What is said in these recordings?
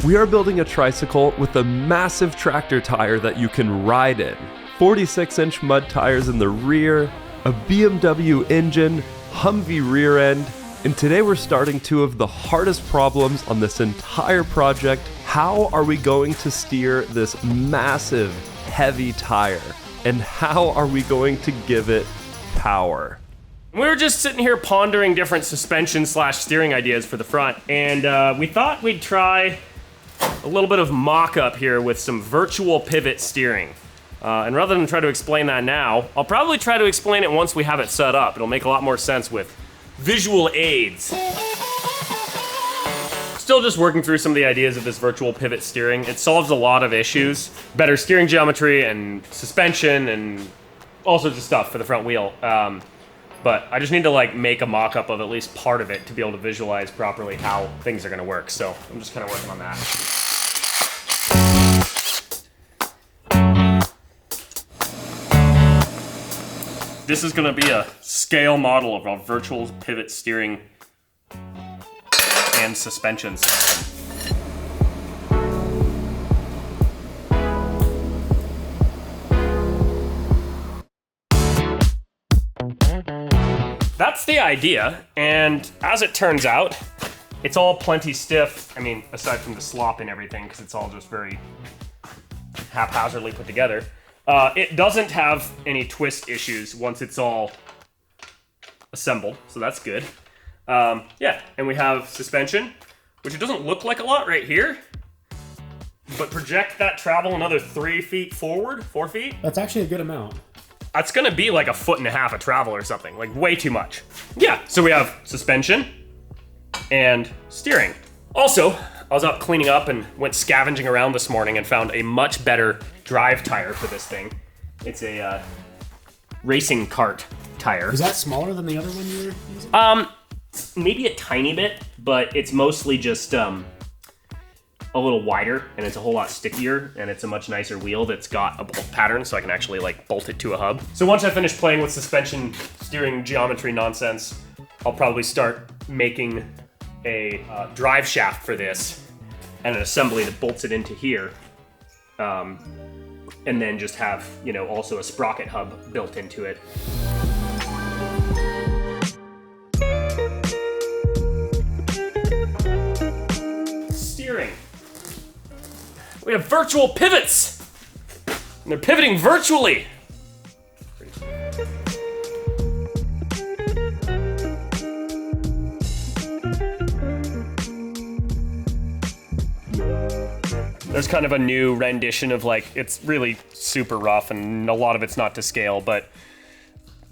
We are building a tricycle with a massive tractor tire that you can ride in, 46-inch mud tires in the rear, a BMW engine, Humvee rear end, and today we're starting two of the hardest problems on this entire project. How are we going to steer this massive, heavy tire? And how are we going to give it power? We were just sitting here pondering different suspension / steering ideas for the front, and we thought we'd try a little bit of mock-up here with some virtual pivot steering. And rather than try to explain that now, I'll probably try to explain it once we have it set up. It'll make a lot more sense with visual aids. Still just working through some of the ideas of this virtual pivot steering. It solves a lot of issues. Better steering geometry and suspension and all sorts of stuff for the front wheel. But I just need to like make a mock-up of at least part of it to be able to visualize properly how things are gonna work. So I'm just kind of working on that. This is gonna be a scale model of a virtual pivot steering and suspension system. That's the idea, and as it turns out, it's all plenty stiff. I mean, aside from the slop and everything, because it's all just very haphazardly put together. It doesn't have any twist issues once it's all assembled, so that's good. Yeah, and we have suspension, which it doesn't look like a lot right here, but project that travel another 3 feet forward, 4 feet. That's actually a good amount. That's gonna be like 1.5 feet of travel or something, like way too much. Yeah, so we have suspension and steering. Also, I was out cleaning up and went scavenging around this morning and found a much better drive tire for this thing. It's a racing cart tire. Is that smaller than the other one you were using? Maybe a tiny bit, but it's mostly just a little wider, and it's a whole lot stickier, and it's a much nicer wheel that's got a bolt pattern, so I can actually like bolt it to a hub. So once I finish playing with suspension steering geometry nonsense, I'll probably start making a drive shaft for this and an assembly that bolts it into here, and then just have, you know, also a sprocket hub built into it. Steering. We have virtual pivots, and they're pivoting virtually. There's kind of a new rendition of like, it's really super rough and a lot of it's not to scale, but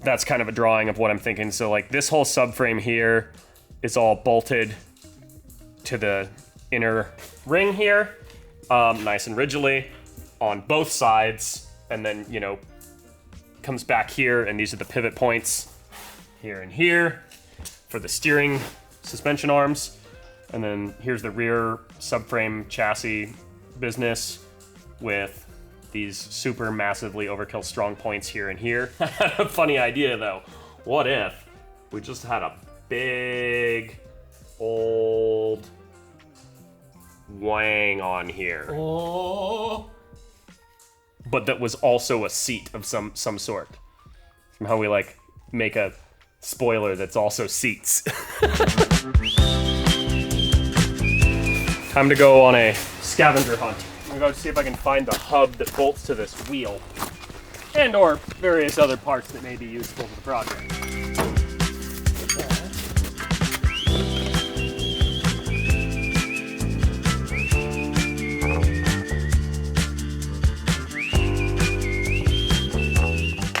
that's kind of a drawing of what I'm thinking. So like this whole subframe here is all bolted to the inner ring here. Nice and rigidly on both sides, and then, you know, comes back here, and these are the pivot points here and here for the steering suspension arms, and then here's the rear subframe chassis business with these super massively overkill strong points here and here. I had a funny idea though. What if we just had a big old wang on here? Oh. But that was also a seat of some sort. Somehow we like make a spoiler that's also seats. Time to go on a scavenger hunt. I'm gonna go see if I can find the hub that bolts to this wheel, and or various other parts that may be useful to the project.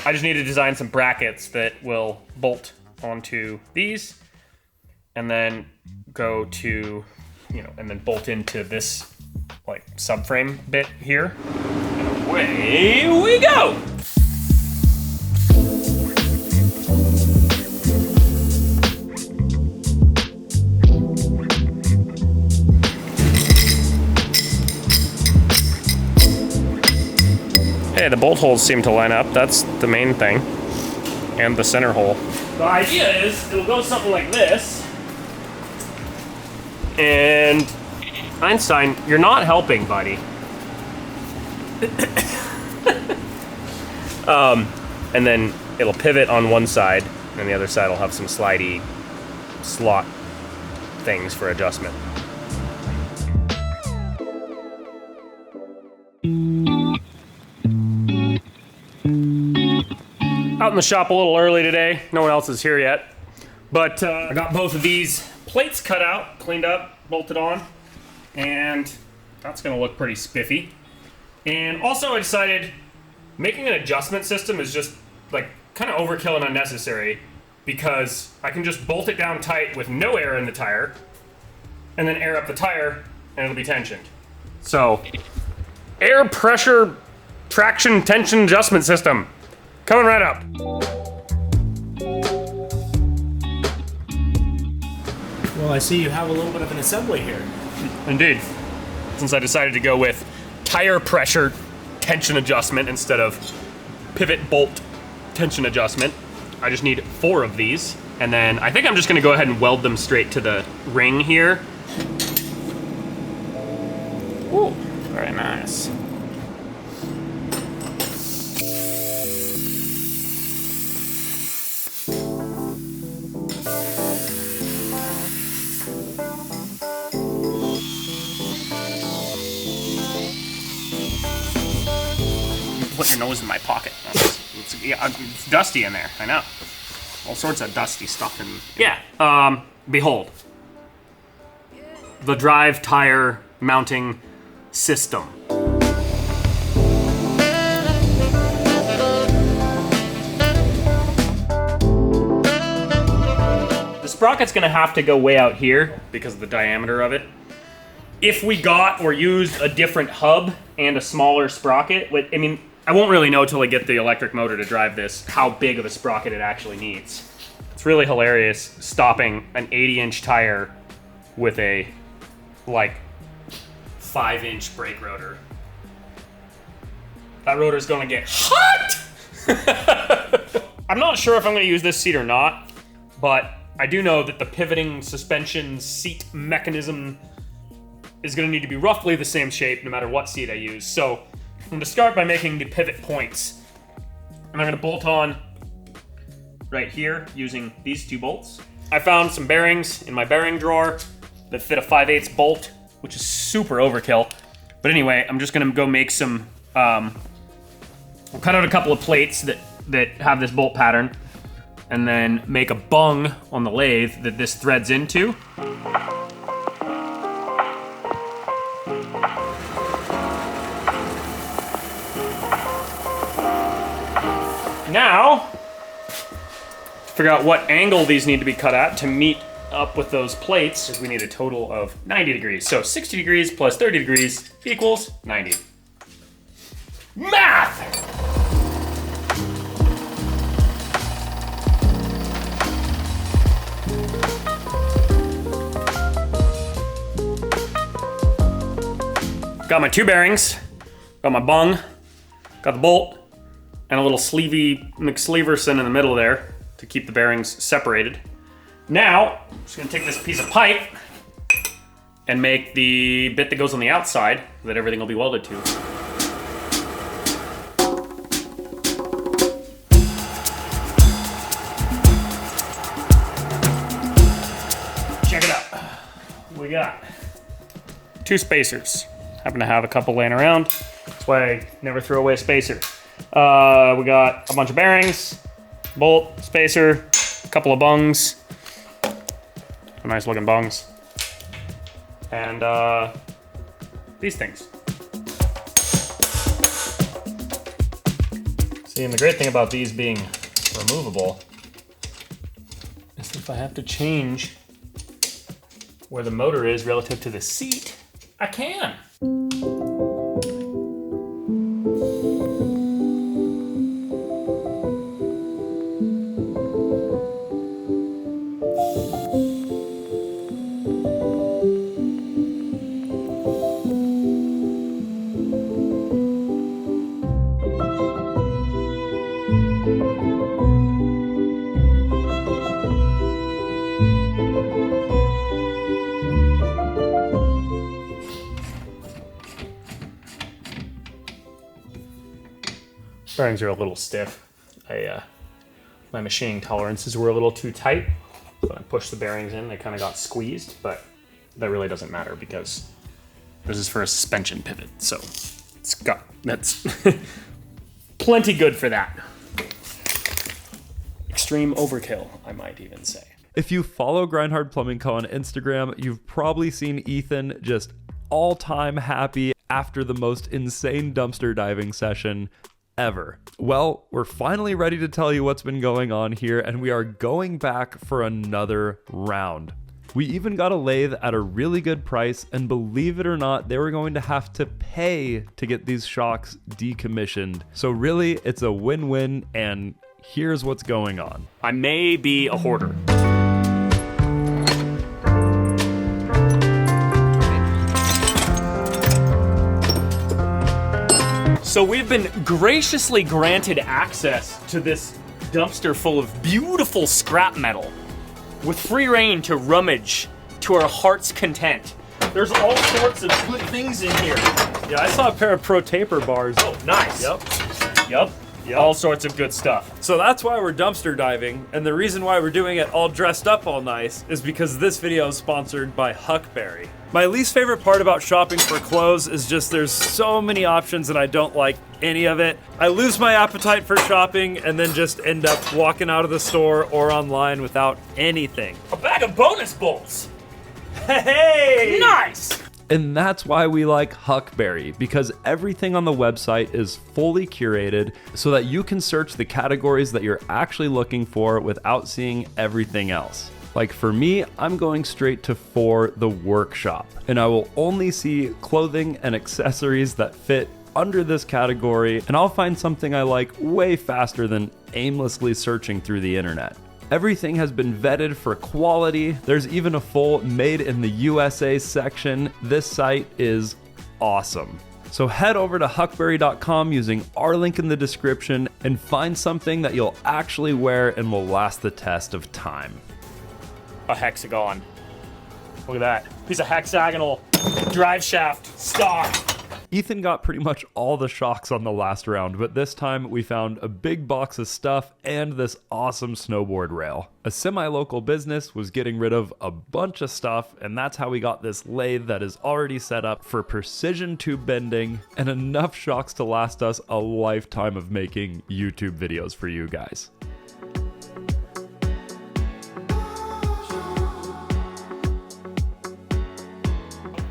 I just need to design some brackets that will bolt onto these, and then go to, you know, and then bolt into this like subframe bit here. And away we go! Hey, the bolt holes seem to line up. That's the main thing. And the center hole. The idea is it'll go something like this. And Einstein, you're not helping, buddy. And then it'll pivot on one side, and the other side will have some slidey slot things for adjustment. Out in the shop a little early today. No one else is here yet. But I got both of these plates cut out, cleaned up, bolted on, and that's gonna look pretty spiffy. And also I decided making an adjustment system is just like kind of overkill and unnecessary, because I can just bolt it down tight with no air in the tire and then air up the tire and it'll be tensioned. So, air pressure traction tension adjustment system coming right up. Well, I see you have a little bit of an assembly here. Indeed. Since I decided to go with tire pressure tension adjustment instead of pivot bolt tension adjustment, I just need 4 of these. And then I think I'm just gonna go ahead and weld them straight to the ring here. Ooh, very nice. Put your nose in my pocket. It's dusty in there, I know. All sorts of dusty stuff in. Yeah, behold. The drive tire mounting system. The sprocket's gonna have to go way out here because of the diameter of it. If we got or used a different hub and a smaller sprocket, I mean, I won't really know till I get the electric motor to drive this how big of a sprocket it actually needs. It's really hilarious stopping an 80-inch tire with a, like, 5-inch brake rotor. That rotor's gonna get hot! I'm not sure if I'm gonna use this seat or not, but I do know that the pivoting suspension seat mechanism is gonna need to be roughly the same shape no matter what seat I use. So I'm gonna start by making the pivot points. And I'm gonna bolt on right here using these 2 bolts. I found some bearings in my bearing drawer that fit a 5/8 bolt, which is super overkill. But anyway, I'm just gonna go make some, I'll cut out a couple of plates that have this bolt pattern, and then make a bung on the lathe that this threads into. Now, figure out what angle these need to be cut at to meet up with those plates, because we need a total of 90 degrees. So 60 degrees plus 30 degrees equals 90. Math! Got my 2 bearings, got my bung, got the bolt, and a little sleevey McSleeverson in the middle there to keep the bearings separated. Now, I'm just gonna take this piece of pipe and make the bit that goes on the outside that everything will be welded to. Check it out. We got 2 spacers. Happen to have a couple laying around. That's why I never throw away a spacer. We got a bunch of bearings, bolt, spacer, a couple of bungs. Nice looking bungs. And these things. See, and the great thing about these being removable is if I have to change where the motor is relative to the seat, I can. Bearings are a little stiff. My machining tolerances were a little too tight. So when I pushed the bearings in, they kind of got squeezed, but that really doesn't matter because this is for a suspension pivot. So that's plenty good for that. Extreme overkill, I might even say. If you follow Grindhard Plumbing Co. on Instagram, you've probably seen Ethan just all-time happy after the most insane dumpster diving session ever. Well, we're finally ready to tell you what's been going on here, and we are going back for another round. We even got a lathe at a really good price, and believe it or not, they were going to have to pay to get these shocks decommissioned. So really, it's a win-win, and here's what's going on. I may be a hoarder. So we've been graciously granted access to this dumpster full of beautiful scrap metal with free reign to rummage to our heart's content. There's all sorts of good things in here. Yeah, I saw a pair of Pro Taper bars. Oh, nice. Yep. All sorts of good stuff. So that's why we're dumpster diving, and the reason why we're doing it all dressed up all nice is because this video is sponsored by Huckberry. My least favorite part about shopping for clothes is just there's so many options and I don't like any of it. I lose my appetite for shopping and then just end up walking out of the store or online without anything. A bag of bonus bolts. Hey! Nice! And that's why we like Huckberry, because everything on the website is fully curated so that you can search the categories that you're actually looking for without seeing everything else. Like for me, I'm going straight to For the Workshop, and I will only see clothing and accessories that fit under this category, and I'll find something I like way faster than aimlessly searching through the internet. Everything has been vetted for quality. There's even a full Made in the USA section. This site is awesome. So head over to huckberry.com using our link in the description and find something that you'll actually wear and will last the test of time. A hexagon. Look at that. Piece of hexagonal drive shaft stock. Ethan got pretty much all the shocks on the last round, but this time we found a big box of stuff and this awesome snowboard rail. A semi-local business was getting rid of a bunch of stuff, and that's how we got this lathe that is already set up for precision tube bending and enough shocks to last us a lifetime of making YouTube videos for you guys.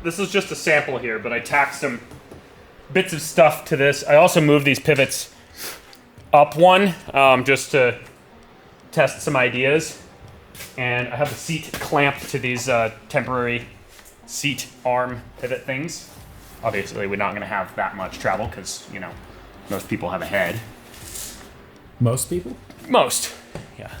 This is just a sample here, but I tacked some bits of stuff to this. I also moved these pivots up one just to test some ideas. And I have the seat clamped to these temporary seat arm pivot things. Obviously, we're not going to have that much travel because, you know, most people have a head. Most people? Most, yeah.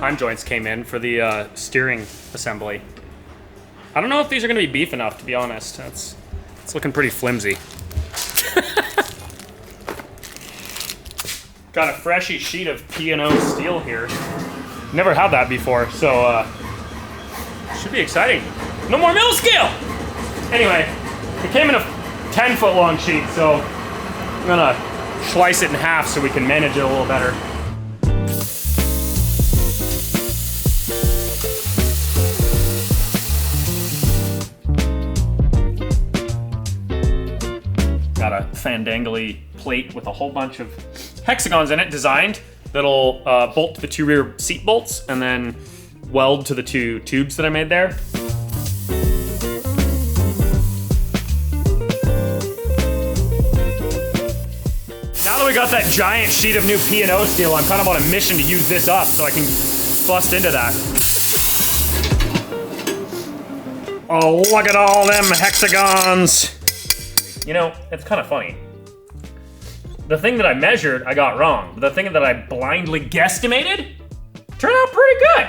Heim joints came in for the steering assembly. I don't know if these are going to be beef enough, to be honest. It's looking pretty flimsy. Got a freshy sheet of P&O steel here. Never had that before, so should be exciting. No more mill scale! Anyway, it came in a 10-foot long sheet, so I'm gonna slice it in half so we can manage it a little better. fandangly plate with a whole bunch of hexagons in it designed that'll bolt to the 2 rear seat bolts and then weld to the 2 tubes that I made there. Now that we got that giant sheet of new P&O steel, I'm kind of on a mission to use this up so I can bust into that. Oh, look at all them hexagons. You know, it's kind of funny. The thing that I measured, I got wrong. But the thing that I blindly guesstimated turned out pretty good.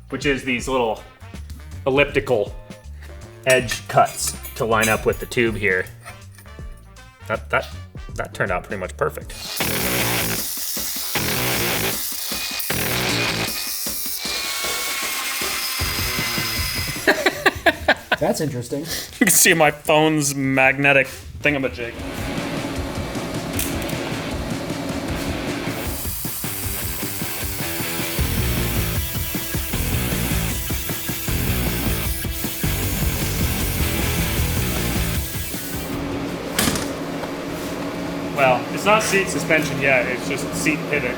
Which is these little elliptical edge cuts to line up with the tube here. That turned out pretty much perfect. That's interesting. You can see my phone's magnetic thingamajig. Well, it's not seat suspension yet, it's just seat pivot.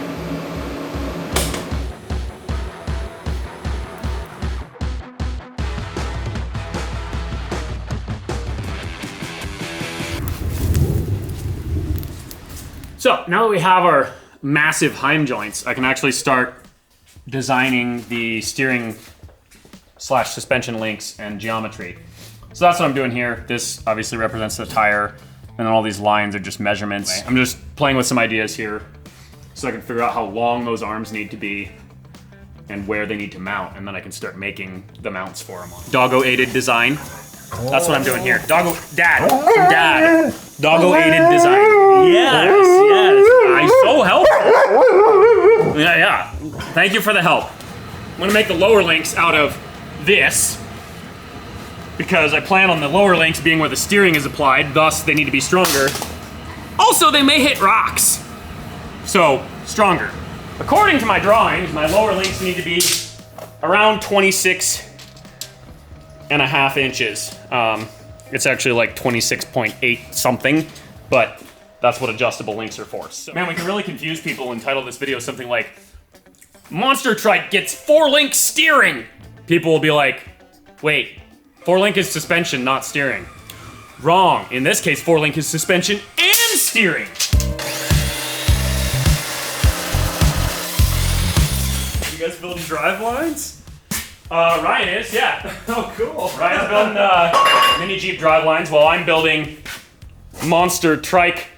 So now that we have our massive Heim joints, I can actually start designing the steering / suspension links and geometry. So that's what I'm doing here. This obviously represents the tire, and then all these lines are just measurements. I'm just playing with some ideas here so I can figure out how long those arms need to be and where they need to mount, and then I can start making the mounts for them. Doggo aided design. That's what I'm doing here. Dad. Doggo aided design. Yes. I'm so helpful. Yeah. Thank you for the help. I'm gonna make the lower links out of this because I plan on the lower links being where the steering is applied, thus they need to be stronger. Also, they may hit rocks, so stronger. According to my drawings, my lower links need to be around 26.5 inches. It's actually like 26.8 something, but that's what adjustable links are for. So, man, we can really confuse people and title this video something like, Monster Trike gets 4-link steering. People will be like, wait, 4-link is suspension, not steering. Wrong. In this case, 4-link is suspension and steering. You guys building drive lines? Ryan is, yeah. Oh, cool. Ryan's building mini Jeep drive lines while I'm building Monster Trike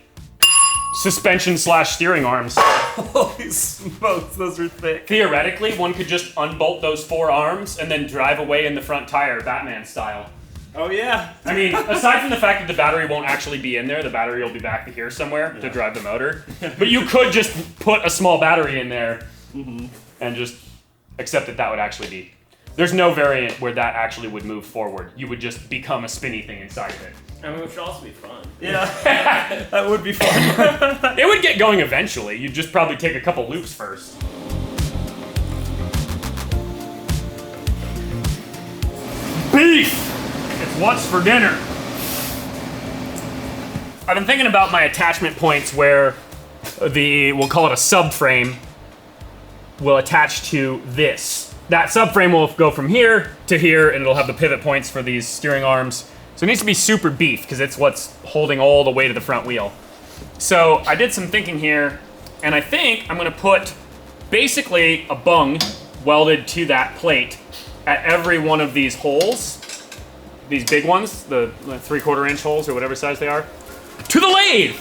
suspension / steering arms. Holy smokes, those are thick. Theoretically, one could just unbolt those 4 arms and then drive away in the front tire, Batman style. Oh yeah. I mean, aside from the fact that the battery won't actually be in there, the battery will be back here somewhere to drive the motor. But you could just put a small battery in there and just accept that would actually be. There's no variant where that actually would move forward. You would just become a spinny thing inside of it. I mean, it should also be fun. Yeah, that would be fun. It would get going eventually. You'd just probably take a couple loops first. Beef! It's what's for dinner. I've been thinking about my attachment points where we'll call it a subframe, will attach to this. That subframe will go from here to here, and it'll have the pivot points for these steering arms. So it needs to be super beef, because it's what's holding all the weight of the front wheel. So I did some thinking here, and I think I'm gonna put basically a bung welded to that plate at every one of these holes, these big ones, the 3/4 inch holes or whatever size they are, to the lathe.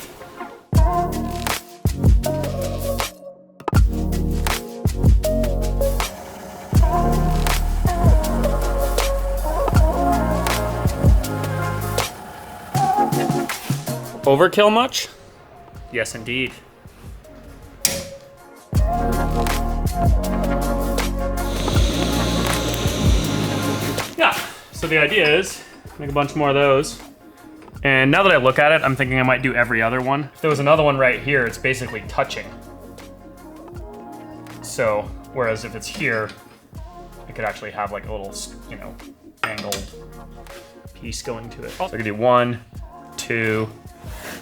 Overkill much? Yes, indeed. Yeah, so the idea is make a bunch more of those. And now that I look at it, I'm thinking I might do every other one. If there was another one right here, it's basically touching. So, whereas if it's here, I could actually have like a little, angled piece going to it. So I could do 1, 2,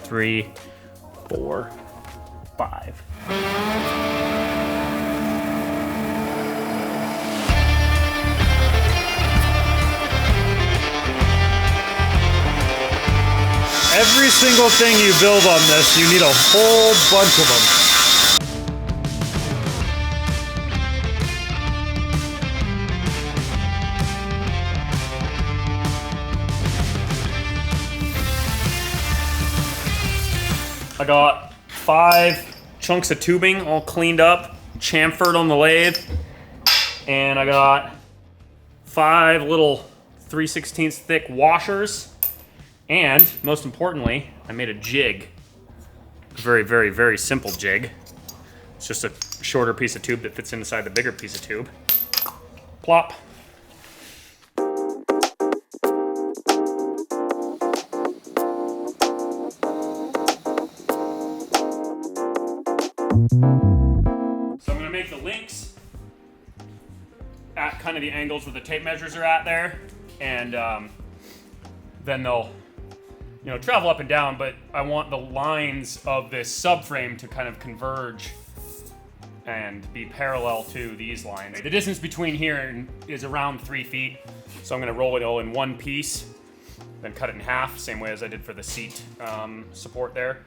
3, 4, 5. Every single thing you build on this, you need a whole bunch of them. I got 5 chunks of tubing all cleaned up, chamfered on the lathe, and I got 5 little 3/16 thick washers, and most importantly, I made a jig. A very, very, very simple jig. It's just a shorter piece of tube that fits inside the bigger piece of tube. Plop. So I'm gonna make the links at kind of the angles where the tape measures are at there, and then they'll, you know, travel up and down, but I want the lines of this subframe to kind of converge and be parallel to these lines. The distance between here is around 3 feet, so I'm gonna roll it all in one piece, then cut it in half, same way as I did for the seat support there.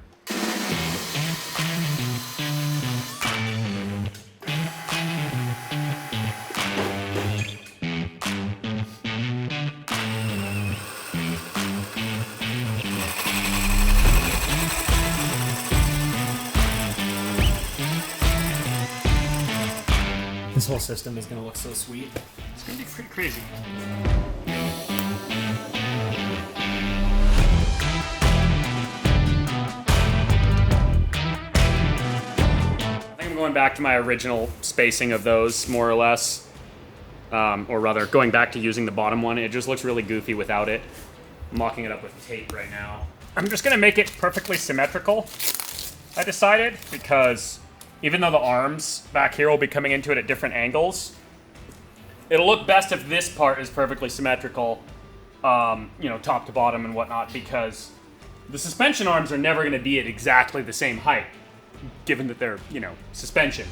This whole system is gonna look so sweet. It's gonna be pretty crazy. I think I'm going back to my original spacing of those, more or less. Or rather, going back to using the bottom one. It just looks really goofy without it. I'm mocking it up with tape right now. I'm just gonna make it perfectly symmetrical, I decided, because even though the arms back here will be coming into it at different angles, it'll look best if this part is perfectly symmetrical, you know, top to bottom and whatnot, because the suspension arms are never going to be at exactly the same height, given that they're, you know, suspension.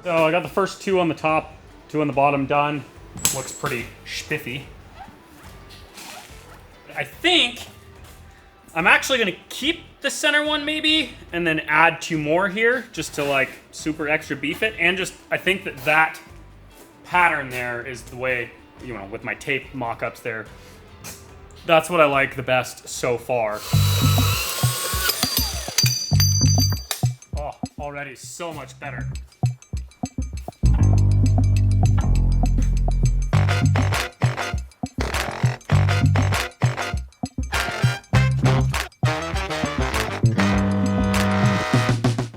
So I got the first 2 on the top, 2 on the bottom done. Looks pretty spiffy. I think I'm actually gonna keep the center one maybe, and then add 2 more here, just to like super extra beef it. And just, I think that pattern there is the way, you know, with my tape mock-ups there, that's what I like the best so far. Oh, already so much better.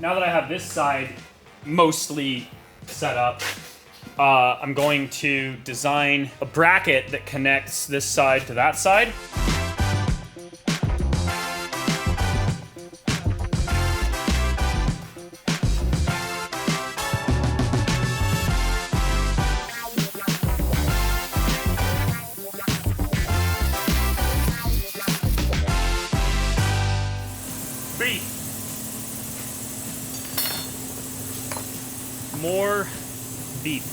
Now that I have this side mostly set up, I'm going to design a bracket that connects this side to that side. More beef.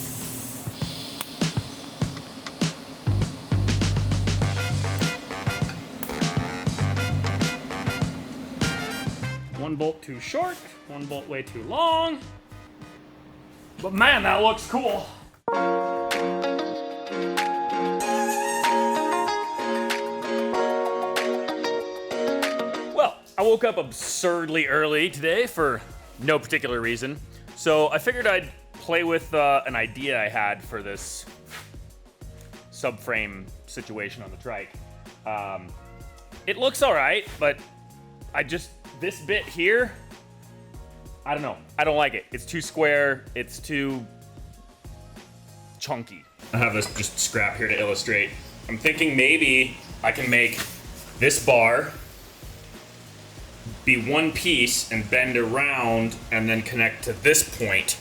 One bolt too short, one bolt way too long. But man, that looks cool. Well, I woke up absurdly early today for no particular reason. So I figured I'd play with an idea I had for this subframe situation on the Trike. It looks all right, but this bit here, I don't know. I don't like it. It's too square. It's too chunky. I have this just scrap here to illustrate. I'm thinking maybe I can make this bar be one piece and bend around and then connect to this point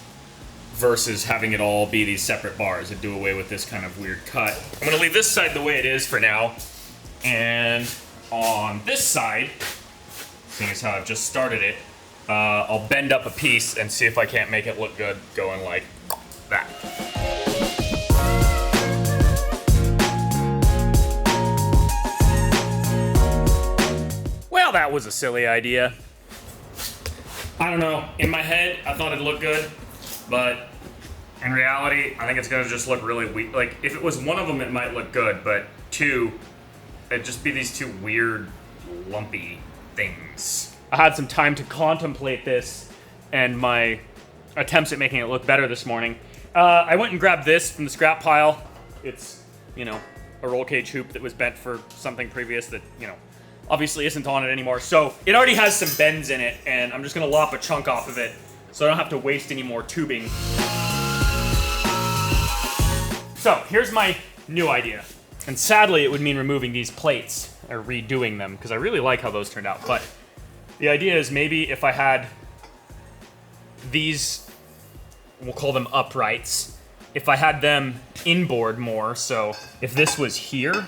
versus having it all be these separate bars and do away with this kind of weird cut. I'm gonna leave this side the way it is for now. And on this side, seeing as how I've just started it, I'll bend up a piece and see if I can't make it look good going like that. Well, that was a silly idea. I don't know, in my head, I thought it'd look good, but in reality, I think it's gonna just look really weak. Like, if it was one of them, it might look good, but two, it'd just be these two weird, lumpy things. I had some time to contemplate this and my attempts at making it look better this morning. I went and grabbed this from the scrap pile. It's, you know, a roll cage hoop that was bent for something previous that, you know, obviously isn't on it anymore. So it already has some bends in it, and I'm just gonna lop a chunk off of it so I don't have to waste any more tubing. So here's my new idea. And sadly, it would mean removing these plates or redoing them because I really like how those turned out. But the idea is maybe if I had these, we'll call them uprights, if I had them inboard more, so if this was here,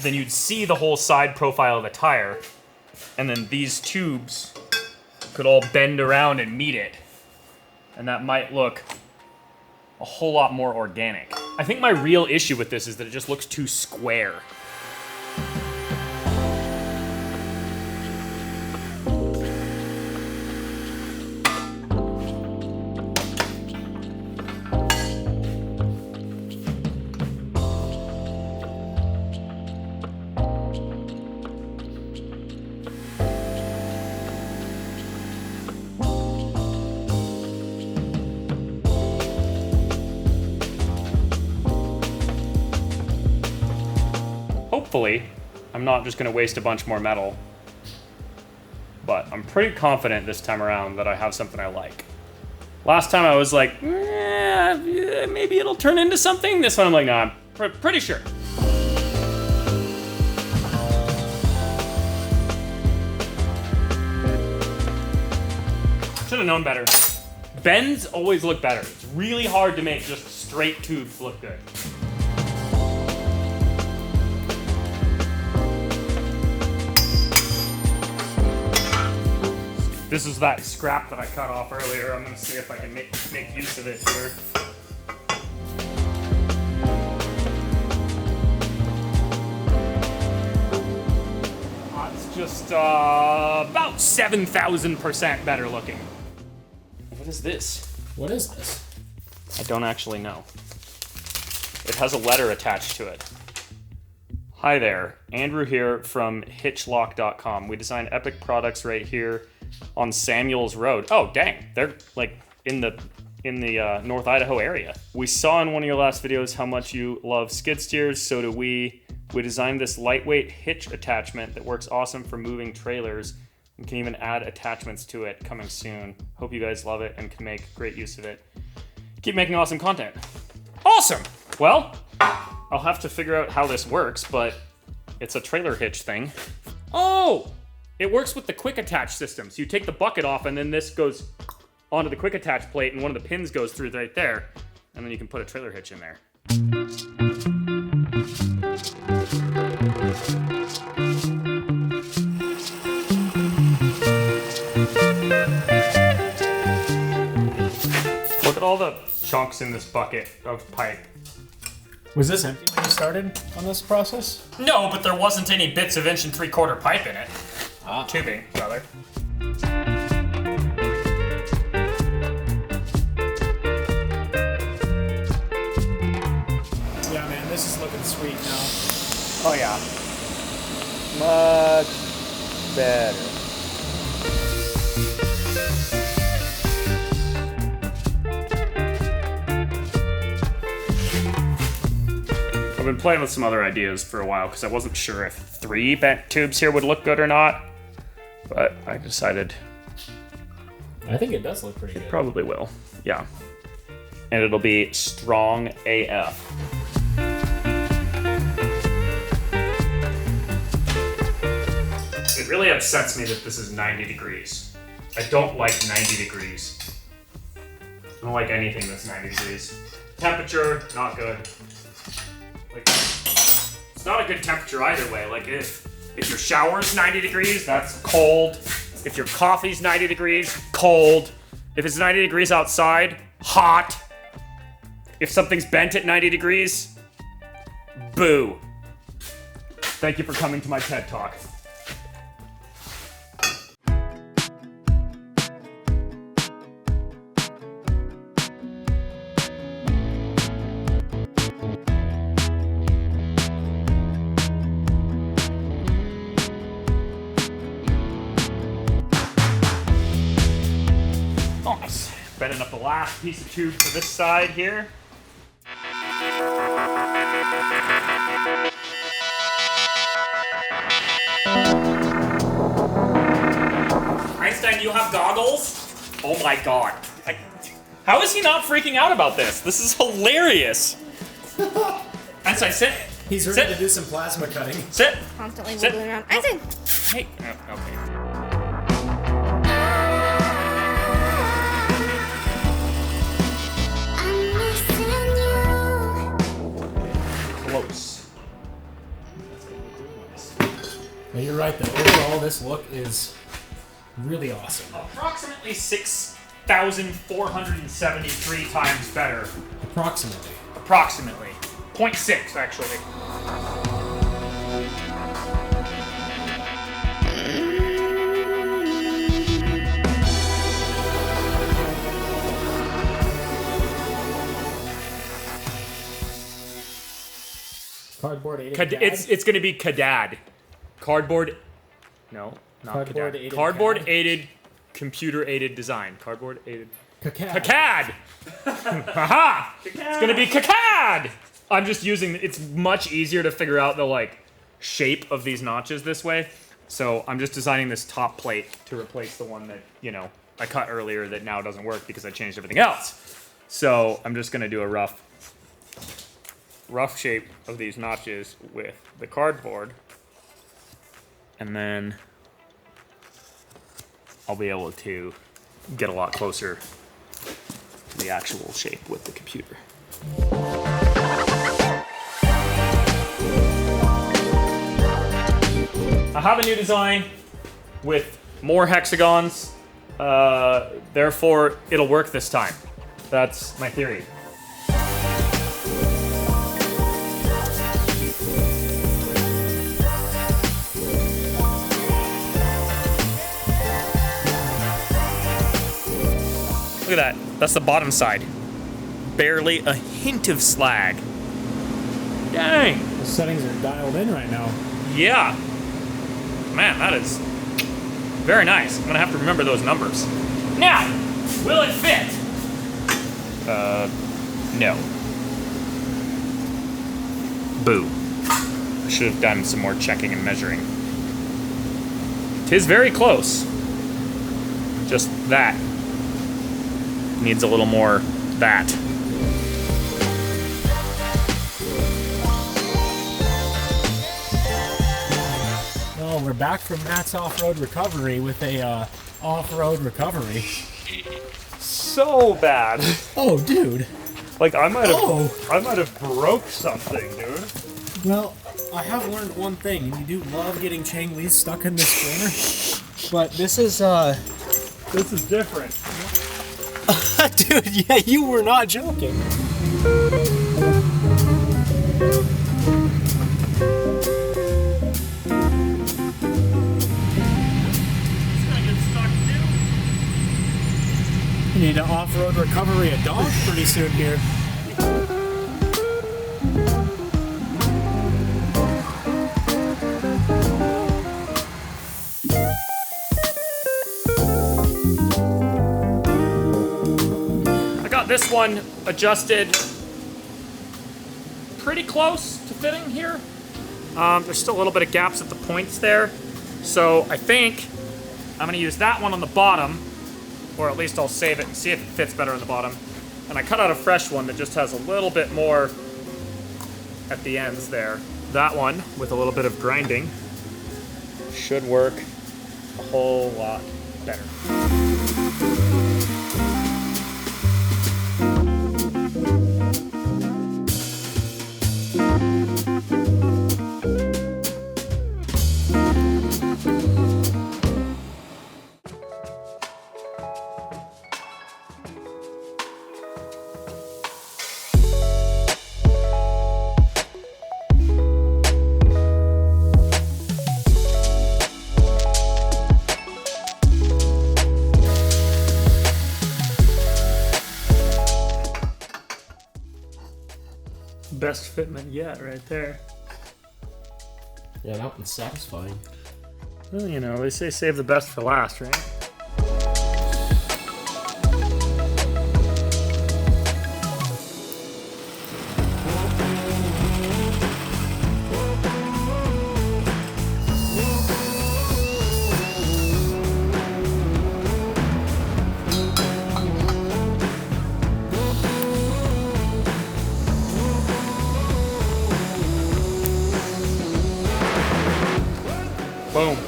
then you'd see the whole side profile of the tire, and then these tubes could all bend around and meet it, and that might look a whole lot more organic. I think my real issue with this is that it just looks too square. Hopefully, I'm not just going to waste a bunch more metal, but I'm pretty confident this time around that I have something I like. Last time I was like, maybe it'll turn into something. This one I'm like, nah, I'm pretty sure. Should have known better. Bends always look better. It's really hard to make just straight tubes look good. This is that scrap that I cut off earlier. I'm gonna see if I can make use of it here. It's just about 7,000% better looking. What is this? What is this? I don't actually know. It has a letter attached to it. Hi there, Andrew here from hitchlock.com. We design epic products right here on Samuels Road. Oh, dang. They're like in the North Idaho area. We saw in one of your last videos how much you love skid steers, so do we. We designed this lightweight hitch attachment that works awesome for moving trailers and can even add attachments to it, coming soon. Hope you guys love it and can make great use of it. Keep making awesome content. Awesome! Well, I'll have to figure out how this works, but it's a trailer hitch thing. Oh! It works with the quick attach system. So you take the bucket off and then this goes onto the quick attach plate and one of the pins goes through right there. And then you can put a trailer hitch in there. Look at all the chunks in this bucket of pipe. Was this empty when you started on this process? No, but there wasn't any bits of 1 3/4 pipe in it. Tubing, rather. Yeah, man, this is looking sweet now. Oh yeah. Much better. I've been playing with some other ideas for a while because I wasn't sure if 3 bent tubes here would look good or not. But I decided I think it does look pretty good. probably will. Yeah. And it'll be strong AF. It really upsets me that this is 90 degrees. I don't like 90 degrees. I don't like anything that's 90 degrees. Temperature, not good. Like, it's not a good temperature either way. Like, if your shower's 90 degrees, that's cold. If your coffee's 90 degrees, cold. If it's 90 degrees outside, hot. If something's bent at 90 degrees, boo. Thank you for coming to my TED Talk. Nice. Bending up the last piece of tube for this side here. Einstein, do you have goggles? Oh my god. How is he not freaking out about this? This is hilarious. Einstein, sit. He's ready to do some plasma cutting. Sit. Constantly Sit. wiggling around. Einstein! Hey. Okay. Close. Well, you're right though. Overall, this look is really awesome. Approximately 6,473 times better. Approximately. Approximately. 0.6 actually. Cardboard aided. It's going to be CADAD. Cardboard. No, not Cardboard CADAD. aided Cardboard CAD. aided, computer aided design. Cardboard aided. CAD. CAD. Haha! It's going to be CAD. I'm just using. It's much easier to figure out the like shape of these notches this way. So I'm just designing this top plate to replace the one that I cut earlier that now doesn't work because I changed everything else. So I'm just going to do a rough shape of these notches with the cardboard, and then I'll be able to get a lot closer to the actual shape with the computer. I have a new design with more hexagons, therefore it'll work this time. That's my theory. Look at that. That's the bottom side. Barely a hint of slag. Dang. The settings are dialed in right now. Yeah. Man, that is very nice. I'm gonna have to remember those numbers. Now, will it fit? No. Boo. I should have done some more checking and measuring. 'Tis very close. Just that. Needs a little more that. Well, we're back from Matt's off-road recovery with a off-road recovery. So bad. Oh, dude. Like I might have Oh. broke something, dude. Well, I have learned one thing, and you do love getting Chang Lee's stuck in this corner. But this is different. dude, yeah, you were not joking. You need an off-road recovery at Dodge pretty soon here. I got this one adjusted pretty close to fitting here. There's still a little bit of gaps at the points there. So I think I'm gonna use that one on the bottom, or at least I'll save it and see if it fits better on the bottom. And I cut out a fresh one that just has a little bit more at the ends there. That one, with a little bit of grinding, should work a whole lot better. Best fitment yet, right there. Yeah, that one's satisfying. Well, you know, they say save the best for last, right? Boom.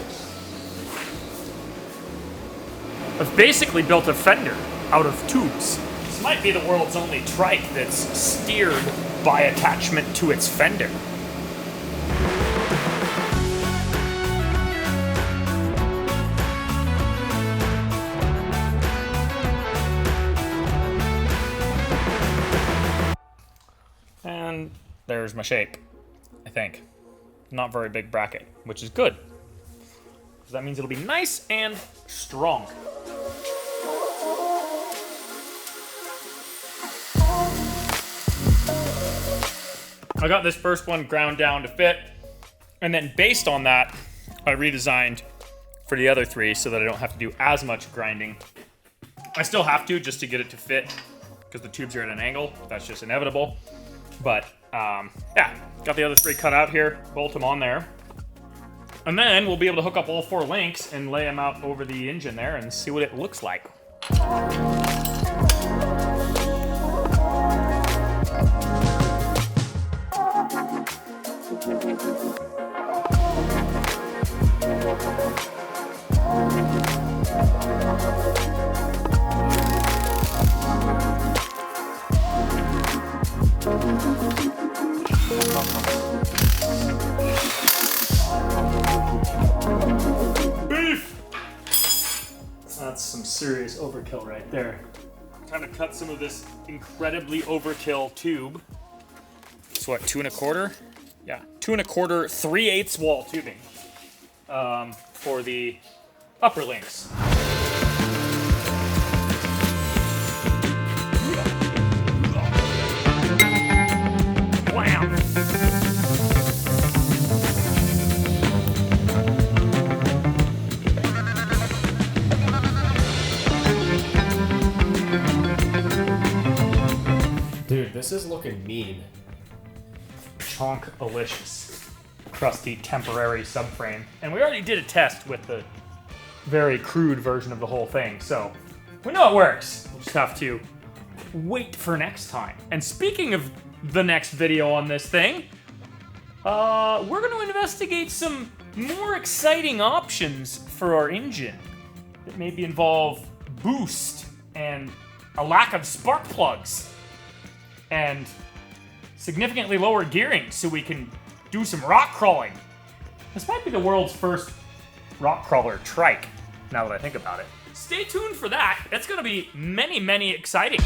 I've basically built a fender out of tubes. This might be the world's only trike that's steered by attachment to its fender. And there's my shape, I think. Not very big bracket, which is good. So that means it'll be nice and strong. I got this first one ground down to fit, and then based on that, I redesigned for the other three so that I don't have to do as much grinding. I still have to just to get it to fit because the tubes are at an angle. That's just inevitable. But yeah, got the other three cut out here, bolt them on there. And then we'll be able to hook up all 4 links and lay them out over the engine there and see what it looks like. That's some serious overkill right there. Time to cut some of this incredibly overkill tube. It's what, 2 1/4? Yeah, 2 1/4 3/8 wall tubing for the upper links. Wham! Dude, this is looking mean. Chonk-alicious. Crusty temporary subframe. And we already did a test with the very crude version of the whole thing, so we know it works. We'll just have to wait for next time. And speaking of the next video on this thing, we're going to investigate some more exciting options for our engine that maybe involve boost and a lack of spark plugs and significantly lower gearing so we can do some rock crawling. This might be the world's first rock crawler trike, now that I think about it. Stay tuned for that. It's going to be many, many exciting.